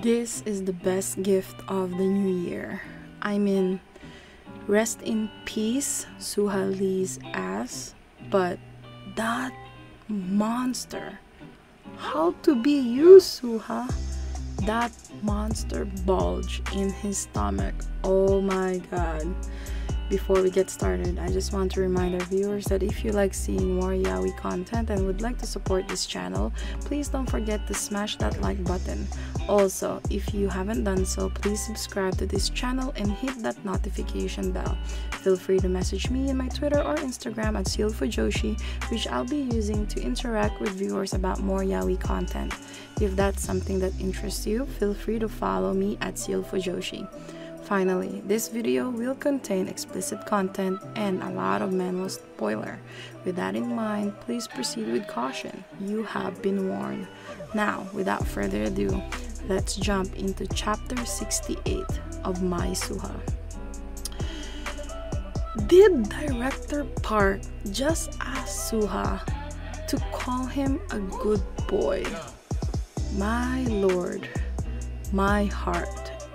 This is the best gift of the new year. I mean, rest in peace, Suha Lee's ass, but that monster. How to be you, Suha? That monster bulge in his stomach. Oh my god. Before we get started, I just want to remind our viewers that if you like seeing more yaoi content and would like to support this channel, please don't forget to smash that like button. Also, if you haven't done so, please subscribe to this channel and hit that notification bell. Feel free to message me in my Twitter or Instagram at ZEALED FUJOSHI, which I'll be using to interact with viewers about more yaoi content. If that's something that interests you, feel free to follow me at ZEALED FUJOSHI. Finally, this video will contain explicit content and a lot of manhwa spoiler. With that in mind, please proceed with caution. You have been warned. Now, without further ado, let's jump into chapter 68 of My Suha. Did director Park just ask Suha to call him a good boy? My lord, my heart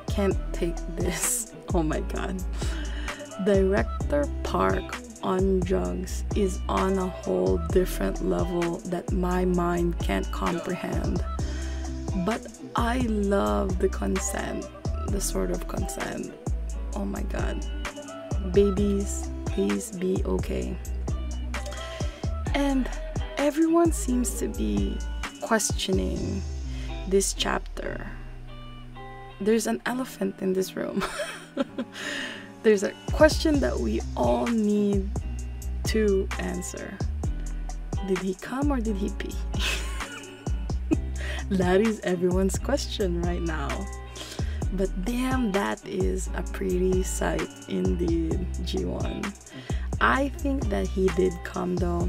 can't take this. Oh my god. Director Park on drugs is on a whole different level that my mind can't comprehend. But I love the consent, the sort of consent. Oh my god. Babies, please be okay. And everyone seems to be questioning this chapter. There's an elephant in this room. There's a question that we all need to answer. Did he come or did he pee? That is everyone's question right now. But damn, that is a pretty sight indeed, Jiwoon. I think that he did come though.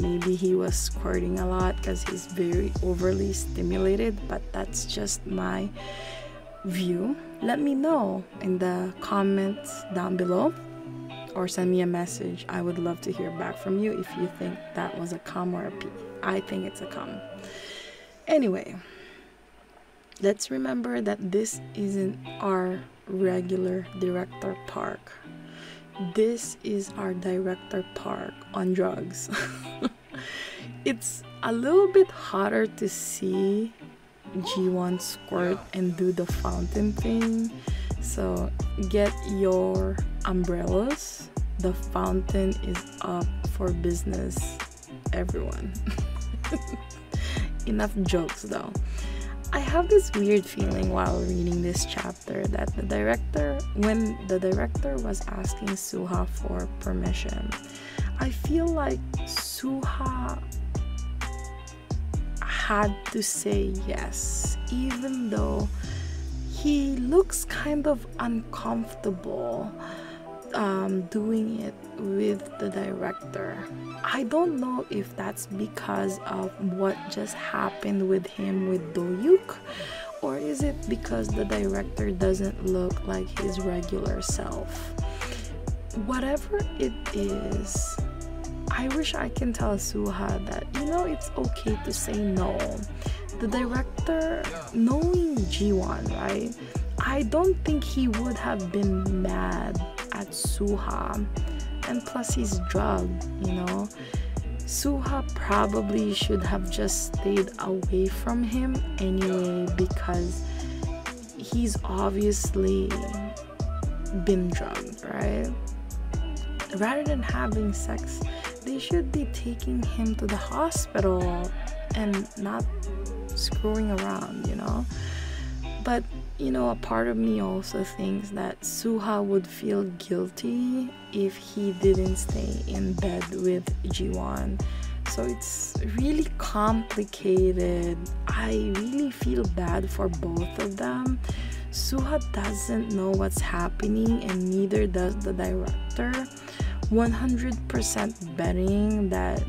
Maybe he was squirting a lot because he's very overly stimulated, but that's just my view. Let me know in the comments down below or send me a message. I would love to hear back from you if you think that was a cum or a pee. I think it's a cum. Anyway, let's remember that this isn't our regular director Park. This is our director Park on drugs. It's a little bit harder to see Jiwoon squirt and do the fountain thing, so get your umbrellas. The fountain is up for business, everyone. Enough jokes though. I have this weird feeling while reading this chapter that when the director was asking Suha for permission, I feel like Suha had to say yes, even though he looks kind of uncomfortable doing it with the director. I don't know if that's because of what just happened with him with Doyuk, or is it because the director doesn't look like his regular self. Whatever it is, I wish I can tell Suha that, you know, it's okay to say no. The director, knowing Jiwoon, right, I don't think he would have been mad at Suha. And plus he's drugged, you know. Suha probably should have just stayed away from him anyway, because he's obviously been drugged, right? Rather than having sex, they should be taking him to the hospital and not screwing around, you know. But you know, a part of me also thinks that Suha would feel guilty if he didn't stay in bed with Jiwoon. So it's really complicated. I really feel bad for both of them. Suha doesn't know what's happening and neither does the director. 100% betting that,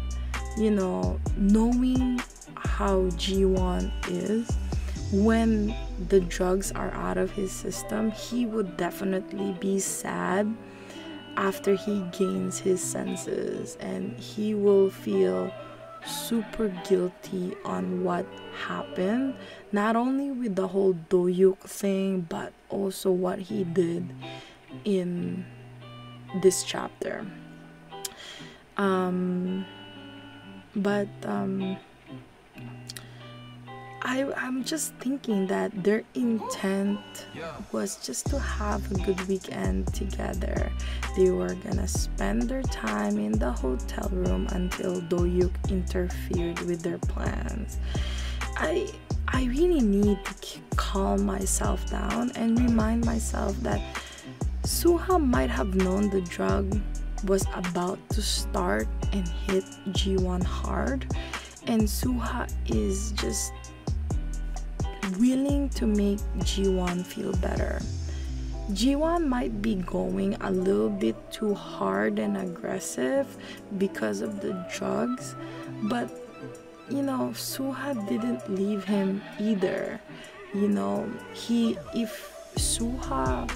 you know, knowing how Jiwoon is, when the drugs are out of his system, he would definitely be sad after he gains his senses, and he will feel super guilty on what happened, not only with the whole Doyuk thing, but also what he did in this chapter. But I'm just thinking that their intent was just to have a good weekend together. They were gonna spend their time in the hotel room until Doyuk interfered with their plans. I really need to calm myself down and remind myself that Suha might have known the drug was about to start and hit Jiwon hard, and Suha is just willing to make Jiwon feel better. Jiwon might be going a little bit too hard and aggressive because of the drugs, but you know, Suha didn't leave him either. You know, if Suha,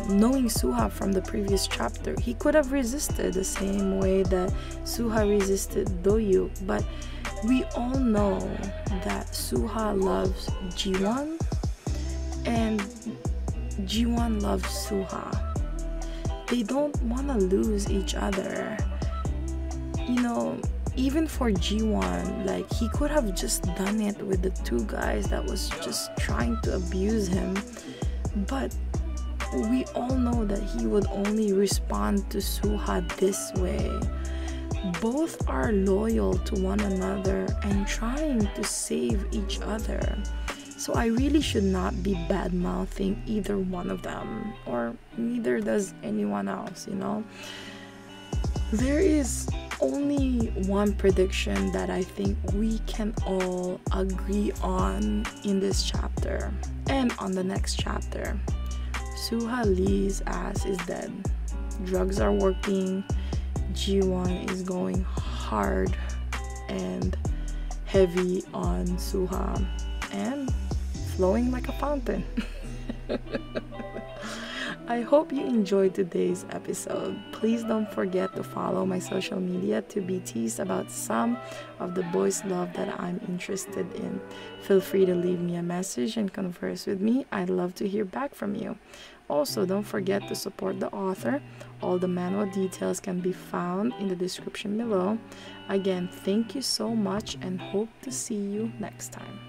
knowing Suha from the previous chapter, he could have resisted the same way that Suha resisted Doyuk, but we all know that Suha loves Jiwon and Jiwon loves Suha. They don't want to lose each other. You know, even for Jiwon, like, he could have just done it with the two guys that was just trying to abuse him, but we all know that he would only respond to Suha this way. Both are loyal to one another and trying to save each other. So I really should not be bad-mouthing either one of them, or neither does anyone else, you know. There is only one prediction that I think we can all agree on in this chapter and on the next chapter. Suha Lee's ass is dead. Drugs are working. Jiwon is going hard and heavy on Suha and flowing like a fountain. I hope you enjoyed today's episode. Please don't forget to follow my social media to be teased about some of the boys' love that I'm interested in. Feel free to leave me a message and converse with me. I'd love to hear back from you. Also, don't forget to support the author. All the manhwa details can be found in the description below. Again, thank you so much and hope to see you next time.